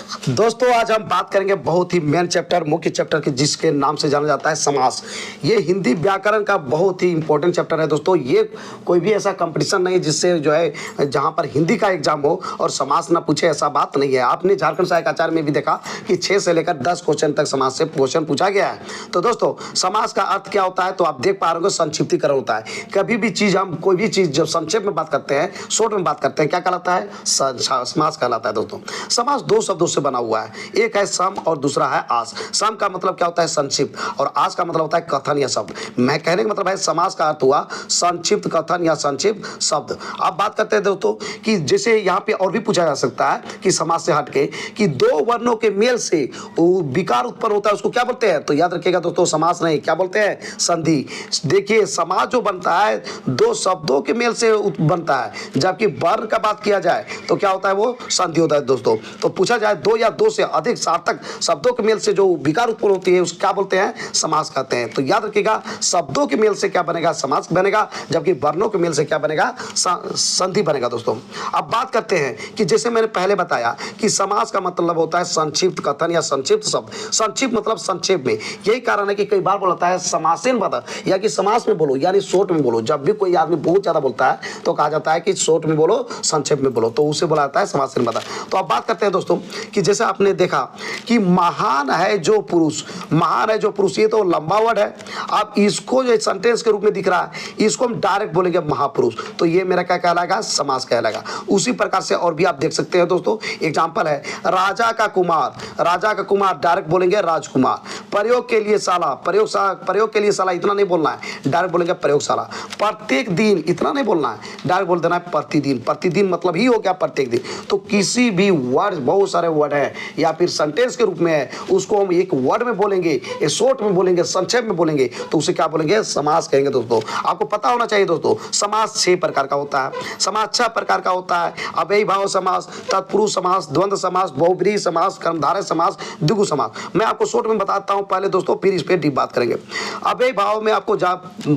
दोस्तों आज हम बात करेंगे बहुत ही मेन चैप्टर, मुख्य चैप्टर की, जिसके नाम से जाना जाता है समास। ये हिंदी व्याकरण का बहुत ही इंपॉर्टेंट चैप्टर है दोस्तों। ये कोई भी ऐसा कंपटीशन नहीं है जिससे जो है जहां पर हिंदी का एग्जाम हो और समास ना पूछे, ऐसा बात नहीं है। आपने झारखंड सहायक आचार्य में भी देखा कि 6 से लेकर 10 क्वेश्चन तक समास से क्वेश्चन पूछा गया है। तो दोस्तों समास का अर्थ क्या होता है, तो आप देख पा रहे हो संक्षिप्तीकरण होता है। कभी भी चीज, हम कोई भी चीज जब संक्षेप में बात करते हैं, शॉर्ट में बात करते हैं, क्या कहलाता है? समास कहलाता है दोस्तों। समास दो शब्दों से बना हुआ है, एक है सम और दूसरा है आस। सम का मतलब क्या होता है? संक्षिप्त, और आस का मतलब होता है कथन या शब्द। मैं कहने का मतलब है समास का अर्थ हुआ संक्षिप्त कथन या संक्षिप्त शब्द। अब बात करते हैं दोस्तों कि जैसे यहाँ पे और भी पूछा जा सकता है कि समास से हटके कि दो वर्णों के मेल से विकार उत्पन्न होता है, उसको क्या बोलते हैं? तो याद रखिएगा दोस्तों, समास नहीं, क्या बोलते हैं? संधि। देखिए समास जो बनता है दो शब्दों के मेल से बनता है, जबकि वर्ण का बात किया जाए तो क्या होता है? वो संधि होता है दोस्तों। तो पूछा जाए दो या दो से अधिक सार्थक शब्दों के मेल से जो विकार उत्पन्न होती है उसको क्या बोलते हैं? समास कहते हैं। तो याद रखिएगा, शब्दों के मेल से क्या बनेगा? समास बनेगा, जबकि वर्णों के मेल से क्या बनेगा? संधि बनेगा दोस्तों। अब बात करते हैं कि जैसे मैंने पहले बताया कि समास का मतलब होता है संक्षिप्त कथन या संक्षिप्त शब्द। संक्षिप्त मतलब संक्षेप में। यही कारण है कि कई बार बोलता है समासेन बता, या कि समास में बोलो, यानी शॉर्ट में बोलो। जब भी कोई आदमी बहुत ज्यादा बोलता है तो कहा जाता है कि शॉर्ट में बोलो, संक्षेप में बोलो, तो उसे बोला जाता है समासेन बता। तो अब बात करते हैं दोस्तों कि जैसे आपने देखा कि महान है जो पुरुष, महान है जो पुरुष, ये तो लंबा वर्ड है। अब इसको जो सेंटेंस के रूप में दिख रहा है, इसको हम डायरेक्ट बोलेंगे महापुरुष, तो ये मेरा क्या कहलाएगा? समास कहलाएगा। उसी प्रकार से और भी आप देख सकते हैं दोस्तों। एग्जांपल है राजा का कुमार, राजा का कुमार डायरेक्ट बोलेंगे राजकुमार। प्रयोग के लिए शाला, प्रयोग के लिए शाला इतना नहीं बोलना है, डायरेक्ट बोलेंगे प्रयोगशाला। प्रत्येक दिन इतना नहीं बोलना है, डायरेक्ट बोल देना है प्रतिदिन। प्रतिदिन मतलब ही हो गया प्रत्येक दिन। तो किसी भी वर्ड, बहुत सारे वर्ड है या फिर सेंटेंस के रूप में है, उसको हम एक वर्ड में बोलेंगे, एक शॉर्ट में बोलेंगे, संक्षेप में बोलेंगे, तो उसे क्या बोलेंगे? समास कहेंगे दोस्तों। आपको पता होना चाहिए दोस्तों, समास 6 प्रकार का होता है। समास 6 प्रकार का होता है। अव्ययी भाव समास, तत्पुरुष समास, द्वंद्व समास, बहुब्रीहि समास, कर्मधारय समास, द्विगु समास। मैं आपको शॉर्ट में बताता हूं पहले दोस्तों, फिर इस पर डीप बात करेंगे। अव्ययी भाव में आपको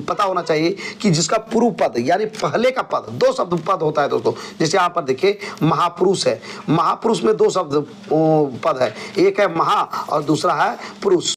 पता होना चाहिए कि जिसका पूर्व पद यानी पहले का पद, 2 शब्द पद होता है दोस्तों। जैसे यहाँ पर देखिए महापुरुष है, महापुरुष में 2 शब्द पद है, एक है महा और दूसरा है पुरुष।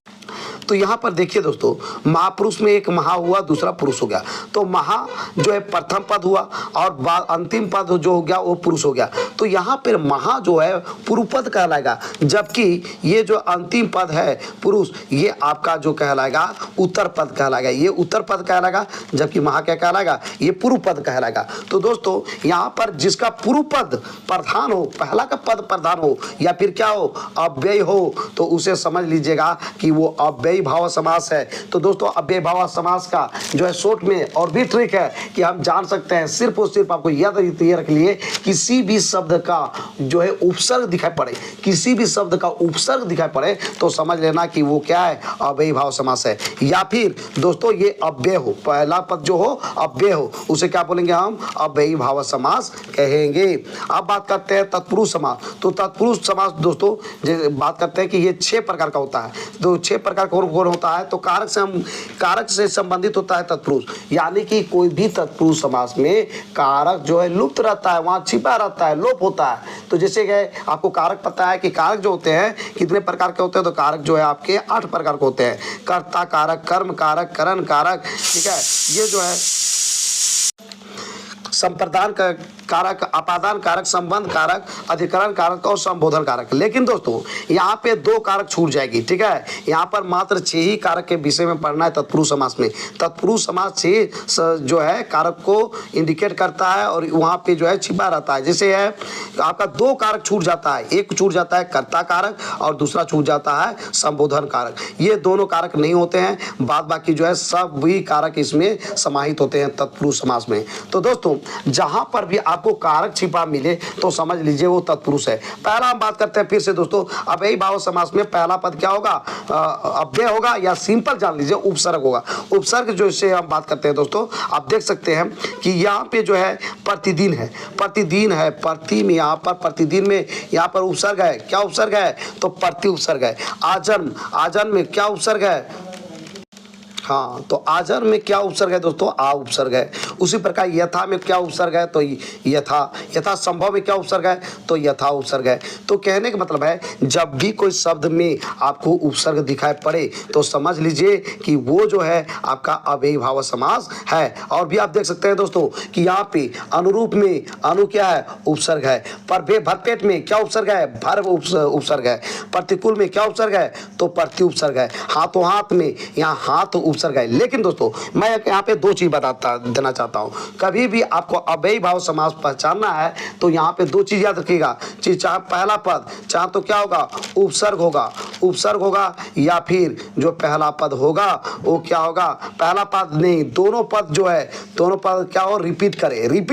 तो यहाँ पर देखिए दोस्तों, महापुरुष में एक महा हुआ, दूसरा पुरुष हो गया। तो महा जो है प्रथम पद हुआ और अंतिम पद जो हो गया वो पुरुष हो गया। तो यहाँ पर महा जो है पूर्व पद कहलाएगा, जबकि ये जो अंतिम पद है पुरुष, ये आपका जो कहलाएगा उत्तर पद कहलाएगा। ये उत्तर पद कहलाएगा, जबकि महा क्या कहलाएगा? ये पूर्व पद कहलाएगा। तो दोस्तों यहाँ पर जिसका पूर्व पद प्रधान हो, पहला का पद प्रधान हो या फिर क्या हो? अव्यय हो, तो उसे समझ लीजिएगा कि वो अव्ययी भाव समास है। तो दोस्तों अव्ययी भाव समास का जो है शॉर्ट में और भी ट्रिक है कि हम जान सकते हैं। सिर्फ और सिर्फ आपको याद रख लिए, किसी भी शब्द का जो है उपसर्ग दिखाई पड़े, किसी भी शब्द का उपसर्ग दिखाई पड़े तो समझ लेना कि वो क्या है? अव्ययी भाव समास है। या फिर दोस्तों ये अव्यय हो, पहला पद जो हो अव्यय हो, उसे क्या बोलेंगे हम? अव्ययी भाव समास कहेंगे। अब बात करते हैं तत्पुरुष समास। तो तत्पुरुष समास दोस्तों बात करते हैं कि ये 6 प्रकार का होता है। तो 6 प्रकार का कौन होता है? तो कारक से संबंधित होता है तत्पुरुष, यानी कि कोई भी तत्पुरुष समास में कारक जो है लुप्त रहता है, वहां छिपा रहता है, लोप होता है। तो जैसे कि आपको कारक पता है कि कारक जो होते हैं कितने प्रकार के होते हैं? तो कारक जो है आपके 8 प्रकार के होते हैं। कर्ता कारक, कर्म कारक, करण कारक, ठीक है, ये जो है संप्रदान कारक, अपादान कारक, संबंध कारक, अधिकरण कारक और संबोधन कारक। लेकिन दोस्तों यहाँ पे 2 कारक छूट जाएगी, ठीक है। यहाँ पर मात्र 6 ही कारक के विषय में पढ़ना है तत्पुरुष समास में। तत्पुरुष समास 6 जो है कारक को इंडिकेट करता है और वहाँ पे जो है छिपा रहता है। जैसे है आपका 2 कारक छूट जाता है, एक छूट जाता है कर्ता कारक और दूसरा छूट जाता है संबोधन कारक। ये दोनों कारक नहीं होते हैं, बाद बाकी जो है सब भी कारक इसमें समाहित होते हैं तत्पुरुष समास में। तो दोस्तों जहां पर भी आपको कारक छिपा मिले तो समझ लीजिए वो तत्पुरुष है। पहला हम बात करते हैं फिर से दोस्तों, अव्ययी भाव समास में पहला पद क्या होगा? अव्यय होगा, या सिंपल जान लीजिए उपसर्ग होगा। उपसर्ग जो इससे हम बात करते हैं दोस्तों, आप देख सकते हैं कि यहाँ पे जो है प्रतिदिन है, प्रतिदिन है, प्रति में यहाँ पर प्रतिदिन में यहाँ पर उपसर्ग है। क्या उपसर्ग है? तो प्रति उपसर्ग है। आजन्म, आजन्म में क्या उपसर्ग है? हाँ, तो आजर में क्या उपसर्ग है दोस्तों? आ उपसर्ग है। उसी प्रकार यथा में क्या उपसर्ग है? तो यथा। यथा संभव में क्या उपसर्ग है? तो यथा उपसर्ग है। तो कहने का मतलब है जब भी कोई शब्द में आपको उपसर्ग दिखाई पड़े तो समझ लीजिए कि वो जो है आपका अव्ययीभाव समास है। और भी आप देख सकते हैं दोस्तों कि यहाँ पे अनुरूप में अनु क्या है? उपसर्ग है। भरपेट में क्या उपसर्ग है? भर उपसर्ग है। प्रतिकूल में क्या उपसर्ग है? तो प्रति उपसर्ग है। हाथों हाथ में यहाँ हाथ उपसर्ग है। लेकिन दोस्तों मैं यहाँ पे दो चीज बता देना चाहता हूँ। कभी भी आपको अव्ययीभाव समास पहचानना है तो यहाँ पे दो चीज याद रखिएगा। चाहे पहला पद चाहे तो क्या होगा? उपसर्ग होगा। उपसर्ग होगा या फिर जो पहला पद होगा वो क्या होगा? पहला पद नहीं, दोनों पद जो है दोनों पद क्या हो? रिपीट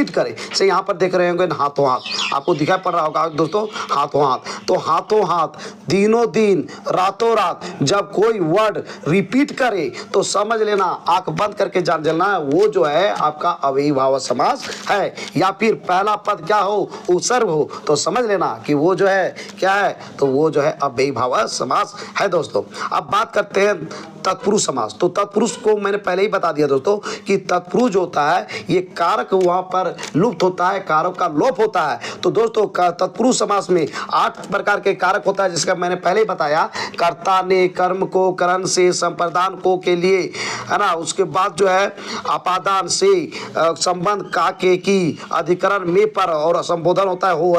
करे से यहाँ पर देख रहे होंगे हाथों हाथ, आपको दिखाई पड़ रहा होगा दोस्तों हाथों हाथ। तो हाथों हाथ, दिनों दिन, रातों रात जब कोई वर्ड रिपीट करे तो समझ लेना, आंख बंद करके जान लेना वो जो है आपका अव्ययीभाव समास है। या फिर पहला पद क्या हो? उपसर्ग हो तो समझ लेना कि वो जो है क्या है? तो वो जो है अव्ययीभाव समास है दोस्तों। अब बात करते हैं तत्पुरुष समास। तो तत्पुरुष को मैंने पहले ही बता दिया दोस्तों कि तत्पुरुष जो होता है ये कारक वहां पर लुप्त होता है, कारक का लोप होता है। तो दोस्तों तत्पुरुष समास में 8 प्रकार के कारक होता है जिसका मैंने पहले ही बताया। कर्ता ने, कर्म को, करण से, संप्रदान को के लिए, है ना। उसके बाद जो है अपादान से, संबंध का के की, अधिकरण में पर और संबोधन होता है हो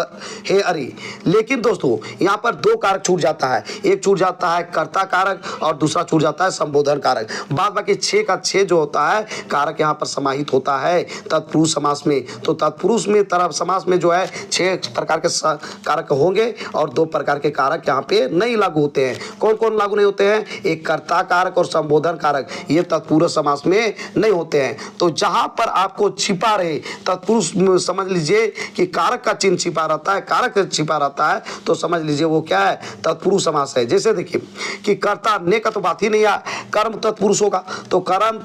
हे अरि। लेकिन दोस्तों यहाँ पर 2 कारक छूट जाता है। एक छूट जाता है कर्ता कारक और दूसरा छूट जाता है संबोधन कारक। बाद बाकी 6 का 6 जो होता है कारक यहाँ पर समाहित होता है तत्पुरुष समास में। तो तत्पुरुष में तरफ समास में जो है 6 प्रकार के कारक होंगे और 2 प्रकार के कारक यहाँ पे नहीं लागू होते हैं। कौन कौन लागू नहीं होते हैं? एक कर्ता कारक और संबोधन कारक, ये तत्पुरुष समास में नहीं होते हैं। तो जहां पर आपको छिपा रहे तत्पुरुष, समझ लीजिए कि कारक का चिन्ह छिपा रहता है, कारक छिपा रहता है तो समझ लीजिए वो क्या है? तत्पुरुष समास है। जैसे देखिए कि कर्ता ने का तो बात ही नहीं है, कर्म तत्पुरुष होगा तो कर्म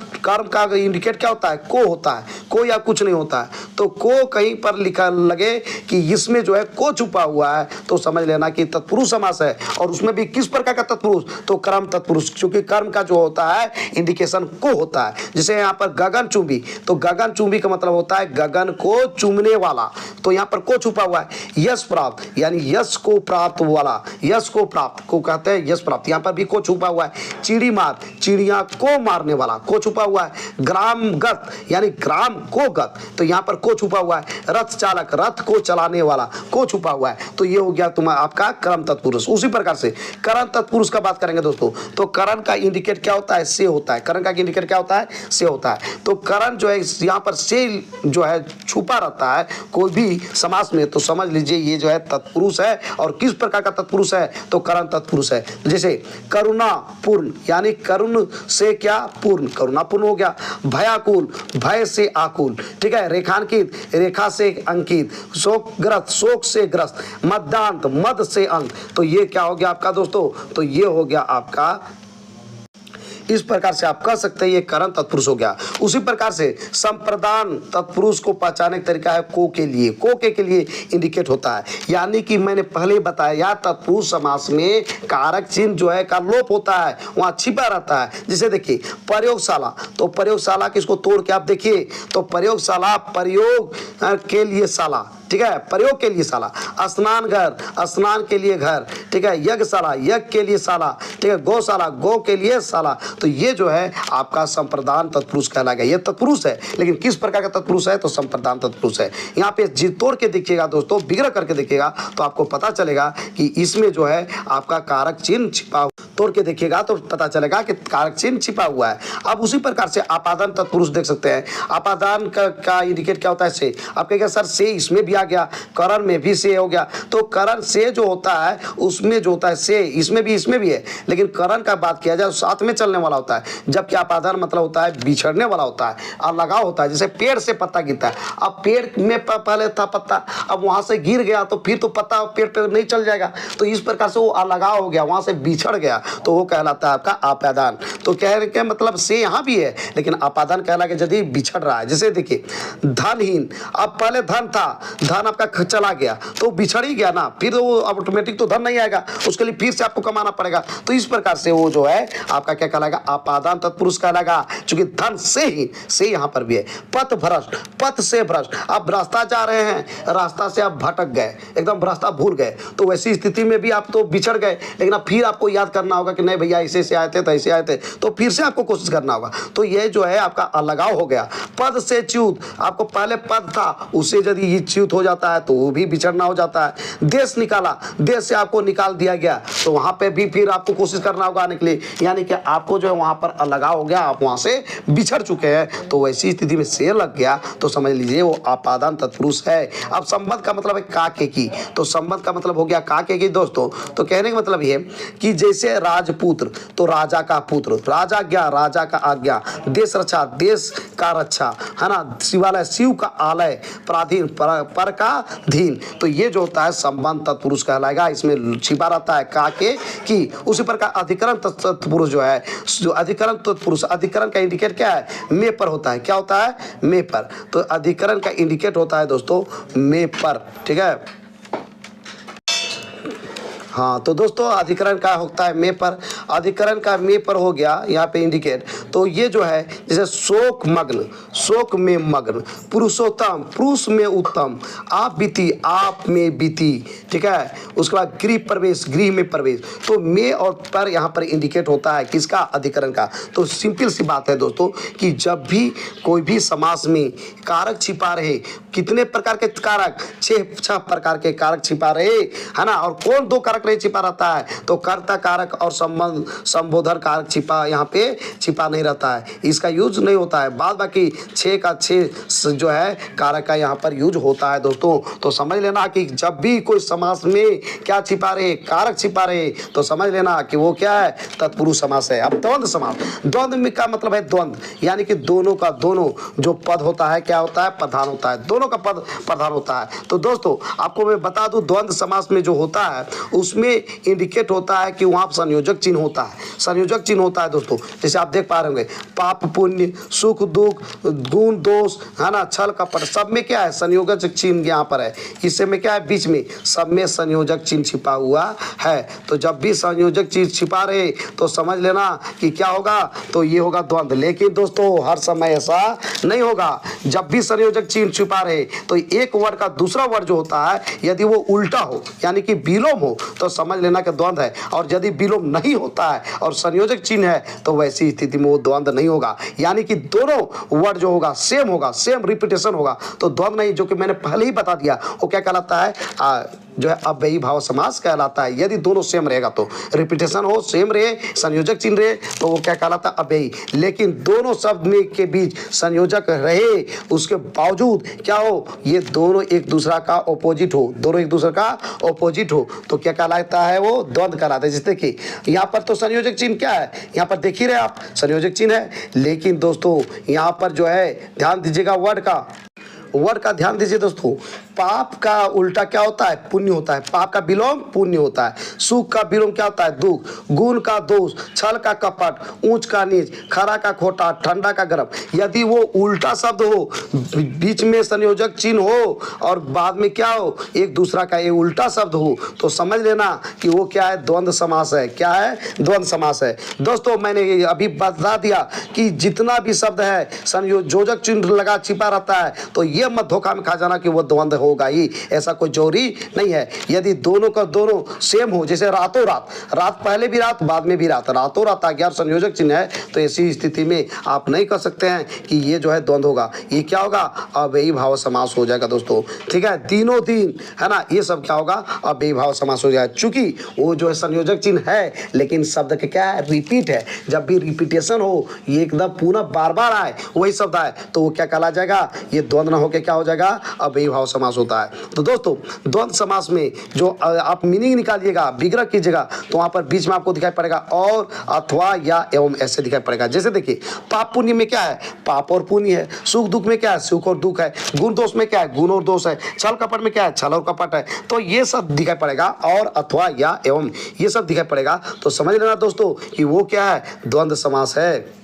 का इंडिकेट क्या होता है? को होता है। को या कुछ नहीं होता है। तो को कहीं पर लिखा लगे कि इसमें जो है को छुपा हुआ है तो समझ लेना कि तत्पुरुष समास है। और उसमें भी किस प्रकार का तत्पुरुष? तो कर्म तत्पुरुष, क्योंकि कर्म का जो होता है इंडिकेशन को होता है। जैसे यहाँ पर गगन चुंबी, तो गगन चुंबी का मतलब होता है गगन को चूमने वाला, तो यहाँ पर को छुपा हुआ है। यश प्राप्त यानी यश को प्राप्त वाला, यश को प्राप्त को कहते हैं यश प्राप्त, यहाँ पर भी को छुपा हुआ है। चिड़ी मार, चिड़िया को मारने वाला, को छुपा हुआ है। ग्रामगत यानी ग्राम को गत, तो यहाँ पर को छुपा हुआ है। रथ चालक, रथ को चलाने वाला, को छुपा हुआ है। तो ये हो गया तुम्हारा आपका कर्म तत्पुरुष। उसी प्रकार से करण तत्पुरुष का बात करेंगे दोस्तों, तो करण का इंडिकेट क्या होता है? से होता है। करण का इंडिकेट क्या होता है? से होता है। तो करण जो है यहाँ पर से जो है छुपा रहता है कोई भी समास में, तो समझ लीजिए ये जो है तत्पुरुष है। और किस प्रकार का तत्पुरुष है? तो करण तत्पुरुष है। जैसे करुणा पूर्ण यानी करुण से क्या? पूर्ण, करुणापूर्ण हो गया। भयाकुल, भय से आकुल, ठीक है। रेखांकित, रेखा से अंकित। शोकग्रस्त, शोक से ग्रस्त। मदांत, मद से अंक, तो ये क्या हो गया आपका दोस्तों? तो ये हो गया आपका, इस प्रकार से आप कह सकते हैं ये करण तत्पुरुष हो गया। उसी प्रकार से संप्रदान तत्पुरुष को पहचानने का तरीका है को के लिए, को के लिए इंडिकेट होता है। यानी कि मैंने पहले बताया तत्पुरुष समास में कारक चिन्ह जो है का लोप होता है, वहां छिपा रहता है। जैसे देखिए प्रयोगशाला, तो प्रयोगशाला किसको तोड़ के आप देखिए तो प्रयोगशाला, प्रयोग के लिए शाला, ठीक है, प्रयोग के लिए शाला। स्नान घर, स्नान के लिए घर, ठीक है। यज्ञशाला, यज्ञ के लिए शाला, ठीक है। गौशाला, गौ के लिए शाला। तो ये जो है आपका संप्रदान तत्पुरुष कहला गया। ये तत्पुरुष है, लेकिन किस प्रकार का तत्पुरुष है? तो संप्रदान तत्पुरुष है। यहाँ पे जी तोड़ के देखिएगा दोस्तों, विग्रह करके देखिएगा तो आपको पता चलेगा कि इसमें जो है आपका कारक चिन्ह छिपा, तोड़ के देखिएगा तो पता चलेगा कि कारक चिन्ह छिपा हुआ है। अब उसी प्रकार से आपादान तत्पुरुष देख सकते हैं। आपादान का इंडिकेट क्या होता है? से। आप कहेंगे सर से इसमें भी आ गया, करण में भी से हो गया। तो करण से जो होता है उसमें जो होता है से, इसमें भी है, लेकिन करण का बात किया जाए साथ में चलने वाला होता है। जबकि आपादान मतलब होता है बिछड़ने वाला होता है और लगाव होता है। जैसे पेड़ से पत्ता गिरता है, अब पेड़ में पहले था पत्ता, अब वहां से गिर गया तो फिर तो पत्ता पेड़ पे नहीं चल जाएगा। तो इस प्रकार से वो अलगाव हो गया, वहां से बिछड़ गया। तो वो कहलाता है आपका आपादान। तो कहने का मतलब से यहाँ भी है, लेकिन आपादान कहला के यदि बिछड़ रहा है। जैसे देखिए धनहीन, अब पहले धन था, धन आपका चला गया तो बिछड़ ही गया ना, फिर वो ऑटोमेटिक तो धन नहीं आएगा, उसके लिए फिर से आपको कमाना पड़ेगा। तो इस प्रकार से वो जो है आपका क्या कहलाएगा, आपादान तत्पुरुष कहलाएगा, क्योंकि धन से ही से यहाँ पर भी है। पथ भ्रष्ट, पथ से भ्रष्ट, आप रास्ता जा रहे हैं, रास्ता से आप भटक गए, एकदम रास्ता भूल गए, तो वैसी स्थिति में भी आप तो बिछड़ गए, लेकिन अब फिर आपको याद करना होगा कि नहीं भैया ऐसे से आए थे तो ऐसे आए थे, तो फिर से आपको कोशिश करना होगा। तो ये जो है आपका अलगाव हो गया। पद से च्युत, आपको पहले पद था, उससे यदि ये च्युत हो जाता है तो वो भी बिछड़ना हो जाता है। देश निकाला, देश से आपको निकाल दिया गया, तो वहां पे भी फिर आपको कोशिश करना होगा आने के लिए, यानी कि आपको जो है वहां पर अलगाव हो गया, आप वहां से बिछड़ चुके हैं। तो वैसी स्थिति में से लग गया तो समझ लीजिए वो आपादान तत्पुरुष है। अब संबंध का मतलब है काके की, तो संबंध का मतलब हो गया काके की दोस्तों। तो कहने का मतलब ये कि जैसे राजपुत्र तो राजा का पुत्र, राजा ज्ञा राजा का आज्ञा, देश रक्षा देश का रक्षा, है ना, शिवालय शिव का आलय, पराधीन पर का धीन। तो ये जो होता है संबंध तत्पुरुष कहलाएगा, इसमें छिपा रहता है काके की। उसी प्रकार अधिकरण तत्पुरुष जो है, जो अधिकरण तत्पुरुष, अधिकरण का इंडिकेट क्या है, में पर होता है। क्या होता है, में पर। तो अधिकरण का इंडिकेट होता है दोस्तों में पर, ठीक है। हाँ तो दोस्तों अधिकरण का होता है में पर, अधिकरण का में पर हो गया यहाँ पे इंडिकेट। तो ये जो है जैसे शोक मग्न, शोक में मग्न, पुरुषोत्तम पुरुष में उत्तम, आप बीती आप में बीती, ठीक है। उसके बाद गृह प्रवेश, गृह में प्रवेश। तो में और पर यहाँ पर इंडिकेट होता है किसका, अधिकरण का। तो सिंपल सी बात है दोस्तों कि जब भी कोई भी समास में कारक छिपा रहे, कितने प्रकार के कारक, छह प्रकार के कारक छिपा रहे, है ना, और कौन दो कारक नहीं छिपा रहता है, तो कर्ता कारक और संबंध संबोधन कारक छिपा यहाँ पे छिपा नहीं रहता है, इसका यूज नहीं होता है। बाद बाकी छः का छः जो है कारक का यहाँ पर यूज होता है दोस्तों। तो समझ लेना कि जब भी कोई समास में क्या छिपा रहे, कारक छिपा रहे, तो समझ लेना कि वो क्या है, तत्पुरुष समास है। अब द्वंद्व समास, द्वंद्व में का मतलब है द्वंद्व, यानी कि दोनों का दोनों जो पद होता है क्या होता है, प्रधान होता है, दोनों का पद प्रधान होता है। तो दोस्तों आपको मैं बता दूं द्वंद्व समास में जो होता है उसमें इंडिकेट होता है कि वहां संयोजक चिन्ह होता है, संयोजक चिन्ह होता है दोस्तों। जैसे आप देख पा रहे होंगे पाप पुण्य, सुख दुख, गुण दोष, है ना, छल कपट, सब में क्या है, संयोजक चिन्ह यहाँ पर है। इससे में क्या है, बीच में सब में संयोजक चिन्ह छिपा हुआ है। तो जब भी संयोजक चिन्ह छिपा रहे तो समझ लेना कि क्या होगा, तो ये होगा द्वंद्व। लेकिन दोस्तों हर समय ऐसा नहीं होगा। जब भी संयोजक चिन्ह छिपा रहे तो एक वर्ड का दूसरा वर्ड जो होता है यदि वो उल्टा हो, यानी कि विलोम हो, तो समझ लेना कि द्वंद्व है। और यदि विलोम नहीं होता है और संयोजक चिन्ह है तो वैसी स्थिति में वो द्वंद्व नहीं होगा, यानी कि दोनों वर्ड जो होगा सेम होगा, सेम रिपीटेशन होगा, तो द्वंद्व नहीं। जो कि मैंने पहले ही बता दिया वो क्या कहलाता है, जो है अव्ययी भाव समास कहलाता है। यदि दोनों सेम रहेगा तो, रिपीटेशन हो, सेम रहे, संयोजक चिन्ह रहे, तो वो क्या कहलाता है, अव्ययी। लेकिन दोनों शब्द में के बीच संयोजक रहे उसके बावजूद क्या हो, ये दोनों एक दूसरा का ऑपोजिट हो, दोनों एक दूसरे का ऑपोजिट हो, तो क्या कहलाता है, वो द्वंद्व कहलाता है। जैसे देखिए यहाँ पर तो संयोजक चिन्ह क्या है, यहाँ पर देख ही रहे आप संयोजक चिन्ह है, लेकिन दोस्तों यहाँ पर जो है ध्यान दीजिएगा वर्ड का ध्यान दीजिए दोस्तों। पाप का उल्टा क्या होता है, पुण्य होता है। पाप का विलोम पुण्य होता है। सुख का विलोम क्या होता है, दुख। गुण का दोष, छल का कपट, ऊंच का नीच, खरा का खोटा, ठंडा का गर्म। यदि वो उल्टा शब्द हो, बीच में संयोजक चिन्ह हो और बाद में क्या हो, एक दूसरा का ये उल्टा शब्द हो, तो समझ लेना कि वो क्या है, द्वंद्व समास है। क्या है, द्वंद्व समास है। दोस्तों मैंने अभी बता दिया कि जितना भी शब्द है संयोजक चिन्ह लगा छिपा रहता है, तो ये मत धोखा में खा जाना कि वो द्वंद्व होगा ही, ऐसा कोई जरूरी नहीं है। यदि दोनों का दोनों सेम हो, जैसे रातों रात, रात पहले भी रात बाद में भी रात, रातों रात आ गया और संयोजक चिन्ह है, तो ऐसी स्थिति में आप नहीं कर सकते हैं कि ये जो है द्वंद्व होगा। ये क्या होगा, अव्ययी भाव समास हो जाएगा दोस्तों, ठीक है। दिनों दिन, है ना, ये सब क्या होगा, अव्ययी भाव समास हो जाएगा। चूंकि वो जो है संयोजक चिन्ह है लेकिन शब्द के क्या है, रिपीट है। जब भी रिपीटेशन हो, ये एकदम पुनः बार बार आए, वही शब्द आए, तो वो क्या कहला जाएगा, ये द्वंद्व न होकर क्या हो जाएगा, अव्ययी भाव समास समास होता है। तो दोस्तों द्वंद्व समास में जो आप मीनिंग निकालिएगा, विग्रह कीजिएगा, तो वहां पर बीच में आपको दिखाई पड़ेगा और, अथवा, या, एवं ऐसे दिखाई पड़ेगा। जैसे देखिए पाप पुण्य में क्या है, पाप और पुण्य है। सुख दुख में क्या है, सुख और दुख है। गुण दोष में क्या है, गुण और दोष है। छल कपट में क्या है, छल और कपट है। तो ये सब दिखाई पड़ेगा, और, अथवा, या, एवं, ये सब दिखाई पड़ेगा। तो समझ लेना दोस्तों कि वो क्या है, द्वंद्व समास है।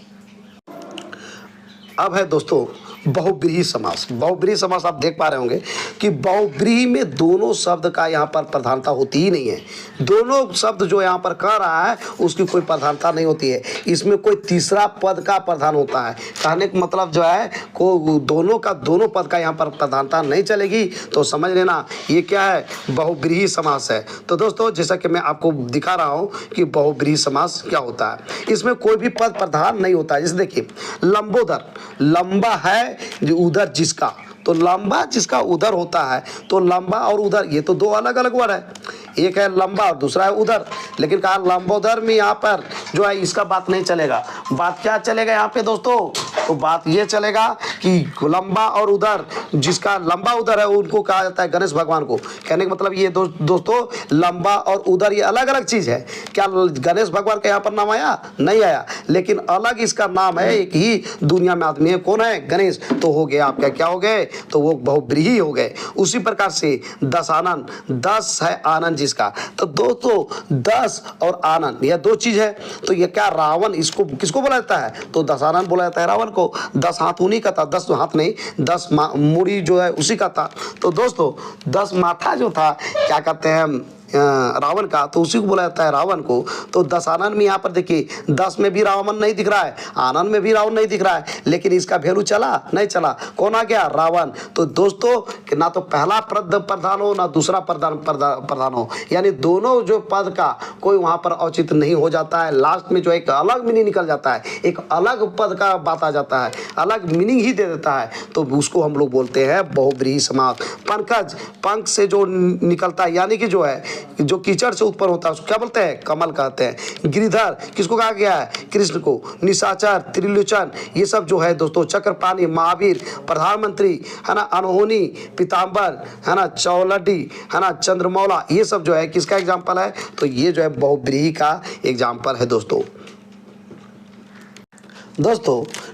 अब है दोस्तों बहुब्रीहि समास। बहुब्रीहि समास आप देख पा रहे होंगे कि बहुब्रीहि में दोनों शब्द का यहाँ पर प्रधानता होती ही नहीं है। दोनों शब्द जो यहाँ पर कह रहा है उसकी कोई प्रधानता नहीं होती है। इसमें कोई तीसरा पद का प्रधान होता है। कहने का मतलब जो है को दोनों पद का यहाँ पर प्रधानता नहीं चलेगी। तो समझ लेना ये क्या है, बहुब्रीहि समास है। तो दोस्तों जैसा कि मैं आपको दिखा रहा हूँ कि बहुब्रीहि समास क्या होता है, इसमें कोई भी पद प्रधान नहीं होता है। जैसे देखिए लंबोदर, लंबा है जो उधर जिसका, तो लंबा जिसका उधर होता है, तो लंबा और उधर ये तो दो अलग अलग वर्ड है। एक है लंबा और दूसरा है उधर। लेकिन कहा लंबोदर में यहाँ पर जो है इसका बात नहीं चलेगा। बात क्या चलेगा यहाँ पे दोस्तों, तो बात ये चलेगा कि लंबा और उधर, जिसका लंबा उधर है उनको कहा जाता है गणेश भगवान को। कहने का मतलब ये दोस्तों लंबा और उधर ये अलग अलग चीज है। क्या गणेश भगवान का यहाँ पर नाम आया, नहीं आया, लेकिन अलग इसका नाम है। एक ही दुनिया में आदमी है, कौन है, गणेश। तो हो गया आपका क्या हो गए, तो वो बहुब्रीहि हो गए। उसी प्रकार से दशानन, 10 है आनंद जिसका, तो दोस्तों 10 और आनंद यह दो चीज है। तो ये क्या, रावण, इसको किसको बोला जाता है, तो दशानन बोला जाता है रावण को। 10 हाथ उन्हीं का था, 10 हाथ नहीं, 10 मूड़ी जो है उसी का था। तो दोस्तों 10 माथा जो था क्या कहते हैं रावण का, तो उसी को बोला जाता है रावण को। तो 10 आनंद में यहाँ पर देखिए 10 में भी रावण नहीं दिख रहा है, आनंद में भी रावण नहीं दिख रहा है, लेकिन इसका वैल्यू चला नहीं चला, कौन आ गया, रावण। तो दोस्तों कि ना तो पहला पद प्रधान हो ना दूसरा प्रधान हो, यानी दोनों जो पद का कोई वहाँ पर औचित्य नहीं हो जाता है। लास्ट में जो एक अलग मीनिंग निकल जाता है, एक अलग पद का बात आ जाता है, अलग मीनिंग ही दे देता है। तो उसको हम लोग बोलते हैं बहुब्रीहि समास। पंकज, पंख से जो निकलता है, यानी कि जो है जो कीचड़ से उत्पन्न होता है उसको क्या बोलते हैं, कमल कहते हैं। गिरिधर किसको कहा गया है, कृष्ण को। निशाचर, त्रिलोचन, ये सब जो है दोस्तों, चक्रपाणी, महावीर, प्रधानमंत्री है ना, अनहोनी, पीताम्बर है ना, चौलडी है ना, चंद्रमौला, ये सब जो है किसका एग्जाम्पल है, तो ये जो है बहुब्रीहि का एग्जाम्पल है दोस्तों।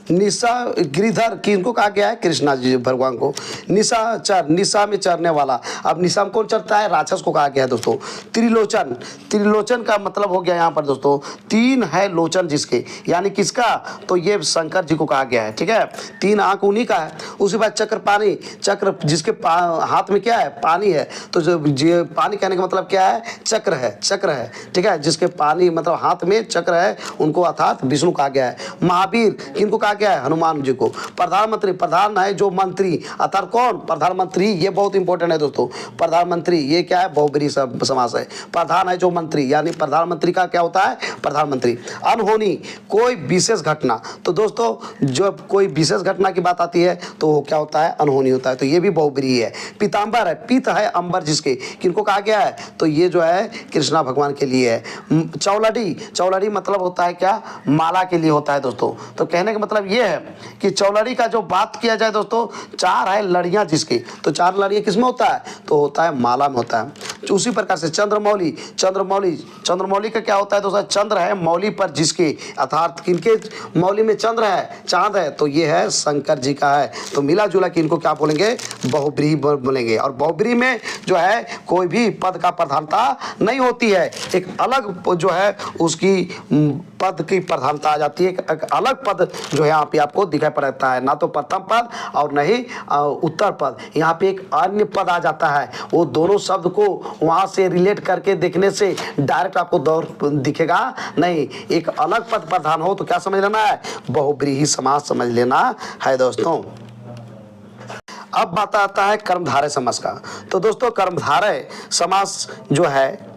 निशा गिरिधर किनको कहा गया है, कृष्णा जी भगवान को। निशाचर, निशा में चरने वाला। अब निशा में कौन चरता है, राक्षस को कहा गया है दोस्तों। त्रिलोचन, त्रिलोचन का मतलब हो गया यहाँ पर दोस्तों 3 है लोचन जिसके, यानी किसका, तो ये शंकर जी को कहा गया है, ठीक है। 3 आंख उन्हीं का है। उसके बाद चक्रपाणी, चक्र जिसके हाथ में क्या है, पानी है, तो जो पानी कहने का मतलब क्या है, चक्र है, चक्र है, ठीक है। जिसके पानी मतलब हाथ में चक्र है उनको अर्थात विष्णु कहा गया है। महावीर किनको कहा गया है, हनुमान जी को। प्रधानमंत्री, प्रधान है जो मंत्री, अर्थात कौन, प्रधानमंत्री, ये बहुत इंपॉर्टेंट है दोस्तों। प्रधानमंत्री ये क्या है, बहुब्रीहि समास है। प्रधान है जो मंत्री, यानी प्रधानमंत्री का क्या होता है, प्रधानमंत्री। अनहोनी, कोई विशेष घटना, तो दोस्तों जब कोई विशेष घटना की बात आती है तो वो क्या होता है, अनहोनी होता है। तो ये भी बहुब्रीहि है। पीताम्बर है, पीत है अंबर जिसके, किनको कहा गया है, तो ये जो है कृष्णा भगवान के लिए है। चौलडी, चौलडी मतलब होता है क्या, माला के लिए होता है दोस्तों। तो कहने का मतलब ये है कि चौलड़ी का जो बात किया जाए दोस्तों, 4 है लड़ियां जिसकी, तो 4 लड़ियां किसमें होता है, तो होता है माला में होता है। उसी प्रकार से चंद्रमौली, चंद्रमौली, चंद्रमौली का क्या होता है दोस्तों, चंद्र है मौली पर जिसके, अर्थात किनके मौली में चंद्र है, चांद है, तो ये है शंकर जी का है। तो मिला जुला कि इनको क्या बोलेंगे, बहुब्रीहि बोलेंगे। और बहुब्रीहि में जो है कोई भी पद का प्रधानता नहीं होती है, एक अलग जो है उसकी पद की प्रधानता आ जाती है। एक अलग पद जो है यहाँ पे आपको दिखाई पड़ता है, ना तो प्रथम पद और न ही उत्तर पद, यहाँ पे एक अन्य पद आ जाता है। वो दोनों शब्द को वहाँ से रिलेट करके देखने से डायरेक्ट आपको दौर दिखेगा नहीं, एक अलग पद प्रधान हो तो क्या समझ लेना है, बहुब्रीहि समास समझ लेना है दोस्तों। अब बात आता है कर्मधारय समास का। तो दोस्तों कर्मधारय समास जो है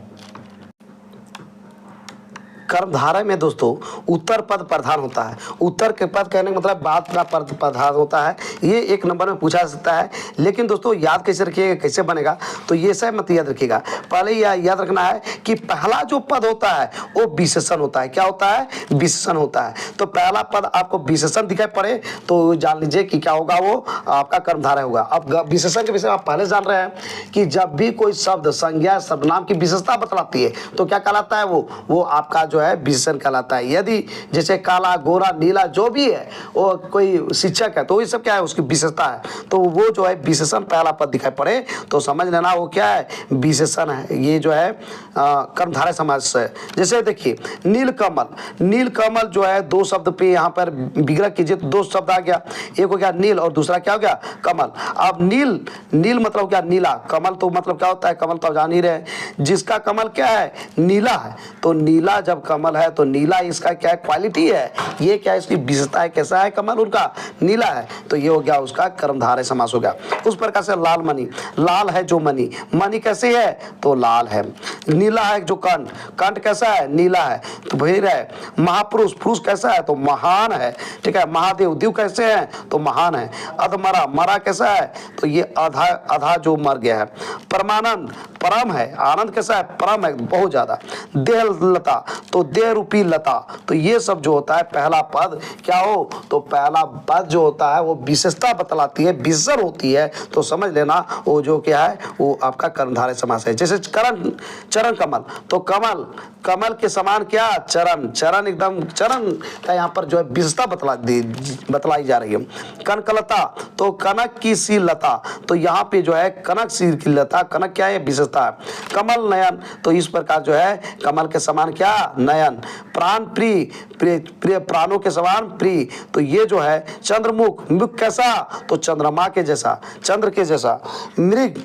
कर्मधारय में दोस्तों उत्तर पद प्रधान होता है। उत्तर के पद कहने का मतलब बात का पद प्रधान होता है। ये एक नंबर में पूछा जा सकता है। लेकिन दोस्तों याद कैसे रखिएगा, कैसे बनेगा, तो ये सब मत याद रखिएगा। पहले याद रखना है कि पहला जो पद होता है वो विशेषण होता है। क्या होता है? विशेषण होता है। तो पहला पद आपको विशेषण दिखाई पड़े तो जान लीजिए कि क्या होगा, वो आपका कर्मधारय होगा। अब विशेषण के विषय आप पहले जान रहे हैं कि जब भी कोई शब्द संज्ञा सर्वनाम की विशेषता बतलाती है तो क्या कहलाता है, वो आपका जो है विशेषण कहलाता है। यदि जैसे काला, गोरा, नीला जो भी है वो कोई शिक्षक है तो ये सब क्या है, उसकी विशेषता है। तो वो जो है विशेषण पहला पद दिखाई पड़े तो समझ लेना वो क्या है, विशेषण है। ये जो है कर्मधारय समास है। जैसे देखिए नीलकमल, नीलकमल जो है दो शब्द पे यहाँ पर विग्रह कीजिए तो दो शब्द आ गया, एक हो गया नील और दूसरा क्या हो गया, कमल। अब नील, नील मतलब क्या, नीला। कमल तो मतलब क्या होता है, कमल तो जान ही रहे हैं, जिसका कमल क्या है, नीला है। तो नीला जब कमल है तो नीला इसका क्या क्वालिटी है, ये क्या इसकी विशेषता है, कैसा है कमल उनका, नीला है। तो ये हो गया उसका कर्मधारय समास हो गया। उस प्रकार से लाल मणि, लाल है जो मणि, मणि कैसे है तो लाल है। नीला है जो कंठ, कंठ कैसा है, नीला है। तो फिर है महापुरुष, पुरुष कैसा है तो महान है, ठीक है। महादेव, देव कैसे है तो महान है। अधमरा, मरा कैसा है तो ये आधा आधा जो मर गया है। परमानंद, परम है। आनंद कैसा है, परम है, बहुत ज्यादा। देह लता, तो देह रूपी लता। तो ये सब जो होता है पहला पद क्या हो तो पहला पद जो होता है वो विशेषता बतलाती है, विशेषण होती है। तो समझ लेना वो जो क्या है वो आपका कर्मधारय समास है। जैसे करण, चरण कमल, तो कमल, कमल के समान क्या, चरण, चरण एकदम चरण का यहाँ पर जो है विशेषता बतलाई जा रही है। कनकलता, तो कनक की सी लता, तो यहाँ पे जो है कनक सी की लता, कनक क्या है, विशेषता है। कमल नयन, तो इस प्रकार जो है कमल के समान क्या, नयन। प्राण प्रिय, प्रिय प्राणों के समान प्रिय, तो ये जो है चंद्रमुख, मुख कैसा तो चंद्रमा के जैसा, चंद्र के जैसा। मृग,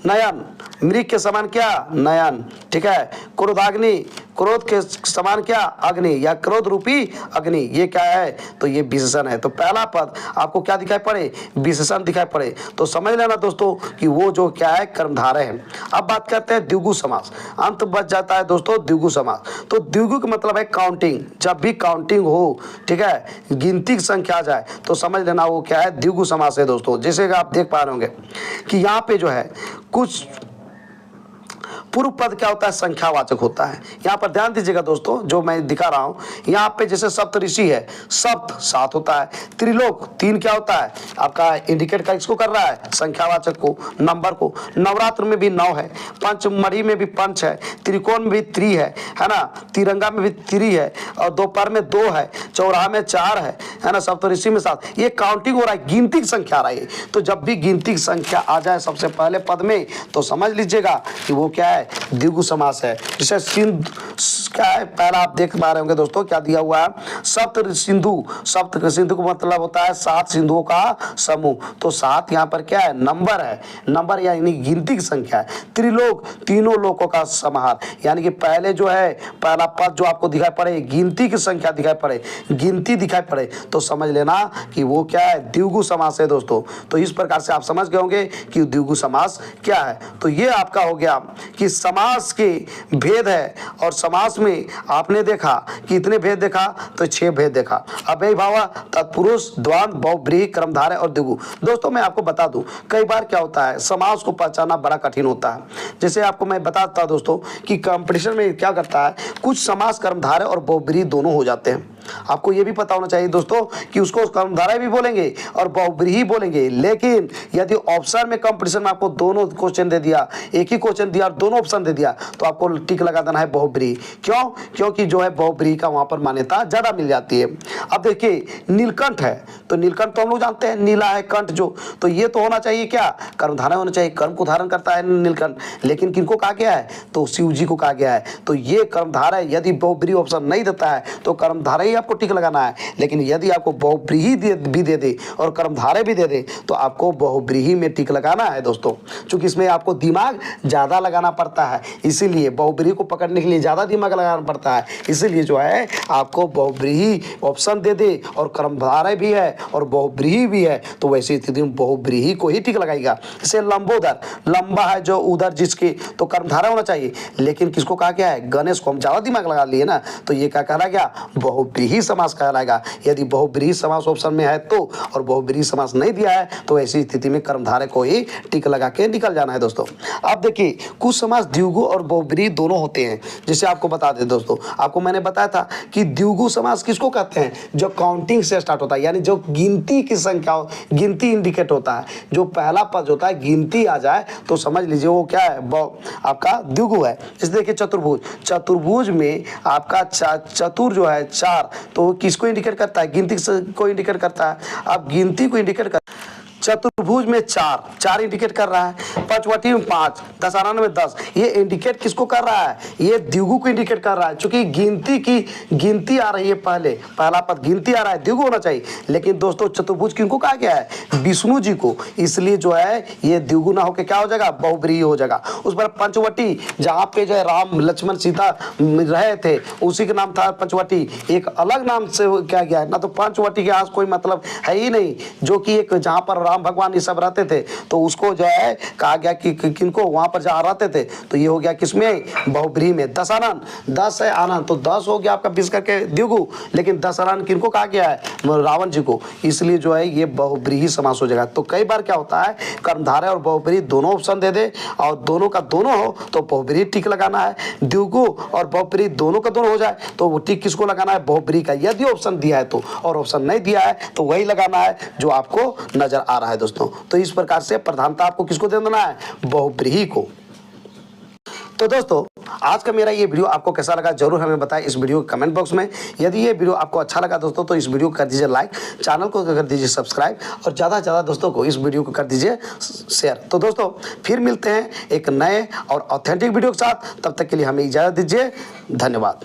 नयन, मृग के समान क्या, नयन, ठीक है। क्रोधाग्नि, क्रोध के समान क्या, अग्नि या क्रोध रूपी अग्नि, ये क्या है तो ये विशेषण है। तो पहला पद आपको क्या दिखाई पड़े, विशेषण दिखाई पड़े तो समझ लेना दोस्तों कि वो जो क्या है कर्मधारय है। अब बात करते हैं द्विगु समास, अंत बच जाता है दोस्तों द्विगु समास। तो द्विगु का मतलब है काउंटिंग, जब भी काउंटिंग हो, ठीक है, गिनती की संख्या आ जाए तो समझ लेना वो क्या है, द्विगु समास है दोस्तों। जैसे कि आप देख पा रहे होंगे कि यहाँ पे जो है कुछ पूर्व पद क्या होता है, संख्यावाचक होता है। यहाँ पर ध्यान दीजिएगा दोस्तों, जो मैं दिखा रहा हूँ यहाँ पे जैसे सप्तऋषि है, सप्त 7 होता है। त्रिलोक 3 क्या होता है आपका, इंडिकेट का इसको कर रहा है संख्यावाचक को, नंबर को। नवरात्र में भी 9 है, पंचमढ़ी में भी पंच है, त्रिकोण में भी 3 है ना, तिरंगा में भी 3 है, और दोपहर में 2 है, चौराहा में 4 है ना, सप्तऋषि में 7। ये काउंटिंग हो रहा है, गिनती की संख्या आ रही है। तो जब भी गिनती की संख्या आ जाए सबसे पहले पद में तो समझ लीजिएगा कि वो क्या है, द्विगु समास है। जैसे सिंधु क्या है, पहला आप देख पा रहे होंगे दोस्तों क्या दिया हुआ है, सप्त सिंधु, सप्त सिंधु का मतलब होता है 7 सिंधुओं का समूह। तो 7 यहाँ पर क्या है, नंबर है, नंबर यानी गिनती की संख्या है। त्रिलोक, तीनों लोकों का समाहार, यानी कि पहले जो है पहला पद जो आपको दिखाई पड़े, गिनती की संख्या दिखाई पड़े, गिनती दिखाई पड़े तो समझ लेना कि वो क्या है, द्विगु समास है दोस्तों। तो इस प्रकार से आप समझ गए होंगे कि द्विगु समास क्या है। तो ये आपका हो गया कि समास के भेद है, और समास में आपने देखा कि इतने भेद देखा तो 6 भेद देखा, अव्ययी भाव, तत्पुरुष, द्वंद्व, बहुव्रीहि, कर्मधारय और द्विगु। दोस्तों मैं आपको बता दूं कई बार क्या होता है समास को पहचानना बड़ा कठिन होता है। जैसे आपको मैं बताता दोस्तों कि कंपटीशन में क्या करता है, कुछ समास कर्मधारय और बहुव्रीहि दोनों हो जाते हैं। आपको यह भी पता होना चाहिए दोस्तों कि उसको कर्मधारय भी बोलेंगे और बहुव्रीहि बोलेंगे। लेकिन यदि ऑप्शन में कंपटीशन में आपको दोनों क्वेश्चन दे दिया, एक ही क्वेश्चन दिया और दोनों ऑप्शन दे दिया तो आपको टिक लगा देना है बहुव्रीहि। क्यों, क्योंकि जो है बहुव्रीहि का वहां पर मान्यता ज्यादा मिल जाती है। अब देखिए नीलकंठ है, तो नीलकंठ तो हम लोग जानते हैं नीला है कंठ जो, तो ये तो होना चाहिए क्या, कर्मधारय होना चाहिए, कर्म को धारण करता है नीलकंठ। लेकिन किनको कहा गया है तो शिव जी को कहा गया है। तो ये कर्मधारय यदि बहुव्रीहि ऑप्शन नहीं देता है तो कर्मधारय ही आपको टिक लगाना है। लेकिन यदि आपको बहुब्रीही भी दे दे और कर्मधारय भी दे दे तो आपको बहुब्रीही में टिक लगाना है दोस्तों, क्योंकि इसमें आपको दिमाग ज़्यादा लगाना पड़ता है, इसीलिए बहुब्रीही को पकड़ने के लिए ज़्यादा दिमाग लगाना पड़ता है। इसीलिए जो है आपको बहुब्रीही ऑप्शन दे दे और कर्मधारय भी है और बहुब्रीही भी है तो वैसी स्थिति में बहुब्रीही को ही टिक लगाएगा। जैसे लंबोदर, लंबा है जो उधर जिसके, तो कर्मधारय होना चाहिए। लेकिन किसको कहा गया है? गणेश को हम ज़्यादा दिमाग लगा लिए ना, तो ये क्या कहला गया? बहुब्रीही समास कहलाएगा। यदि बहुब्रीही समास ऑप्शन में है तो, और बहुब्रीही समास नहीं दिया है तो ऐसी स्थिति में कर्मधारय को ही टिक लगा के निकल जाना है दोस्तों। अब देखिए कुछ समास द्विगु और बहुब्रीही दोनों होते हैं। जैसे आपको बता दें दोस्तों, आपको मैंने बताया था कि द्विगु समास किसको कहते हैं? जो काउंटिंग से स्टार्ट होता है, यानी जो गिनती की संख्या, गिनती इंडिकेट होता है। जो पहला पद होता है गिनती आ जाए तो समझ लीजिए वो क्या है? आपका द्विगु है। जैसे देखिए चतुर्भुज, चतुर्भुज में आपका चतुर जो है 4, तो किसको इंडिकेट करता है? गिनती को इंडिकेट करता है। अब गिनती को इंडिकेट कर, चतुर्भुज में 4 इंडिकेट कर रहा है, पंचवटी में 5, दशहरा में 10, ये इंडिकेट किसको कर रहा है? ये द्विगु को इंडिकेट कर रहा है, क्योंकि गिनती आ रही है, पहला पद गिनती आ रहा है, द्विगु होना चाहिए। लेकिन दोस्तों चतुर्भुज किनको कहा गया है? विष्णु जी को, इसलिए जो है ये द्विगु ना होकर क्या हो जाएगा? बहुब्रीही हो जाएगा। उस पर पंचवटी, जहाँ पे जो है राम लक्ष्मण सीता रहे थे उसी का नाम था पंचवटी, एक अलग नाम से क्या गया है ना, तो पंचवटी के आज कोई मतलब है ही नहीं, जो कि एक जहाँ पर राम भगवान ये सब रहते थे तो उसको जो है कहा गया कि किनको वहां पर जहाँ रहते थे, तो ये हो गया किसमें? बहुब्रीही में। दशहरन, 10 है आनंद, तो 10 हो गया आपका 20 करके द्विगु, लेकिन दशहरन किनको कहा गया है? रावण जी को, इसलिए जो है ये बहुब्रीही समास हो जाएगा। तो कई बार क्या होता है कर्मधारय और बहुब्रीही दोनों ऑप्शन दे दे और दोनों का दोनों हो तो बहुब्रीही टिक लगाना है। द्विगु और बहुब्रीही दोनों का दोनों हो जाए तो वो टिक किसको लगाना है? बहुब्रीही का, यदि ऑप्शन दिया है तो, और ऑप्शन नहीं दिया है तो वही लगाना है जो आपको नजर आ रहा है दोस्तों। तो इस प्रकार से प्रधानता आपको किसको दे देना है? बहुब्रीही को। तो दोस्तों आज का मेरा ये वीडियो आपको कैसा लगा जरूर हमें बताएं इस वीडियो के कमेंट बॉक्स में। यदि ये वीडियो आपको अच्छा लगा दोस्तों तो इस वीडियो को कर दीजिए लाइक, चैनल को कर दीजिए सब्सक्राइब और ज़्यादा से ज़्यादा दोस्तों को इस वीडियो को कर दीजिए शेयर। तो दोस्तों फिर मिलते हैं एक नए और ऑथेंटिक वीडियो के साथ, तब तक के लिए हमें इजाज़त दीजिए। धन्यवाद।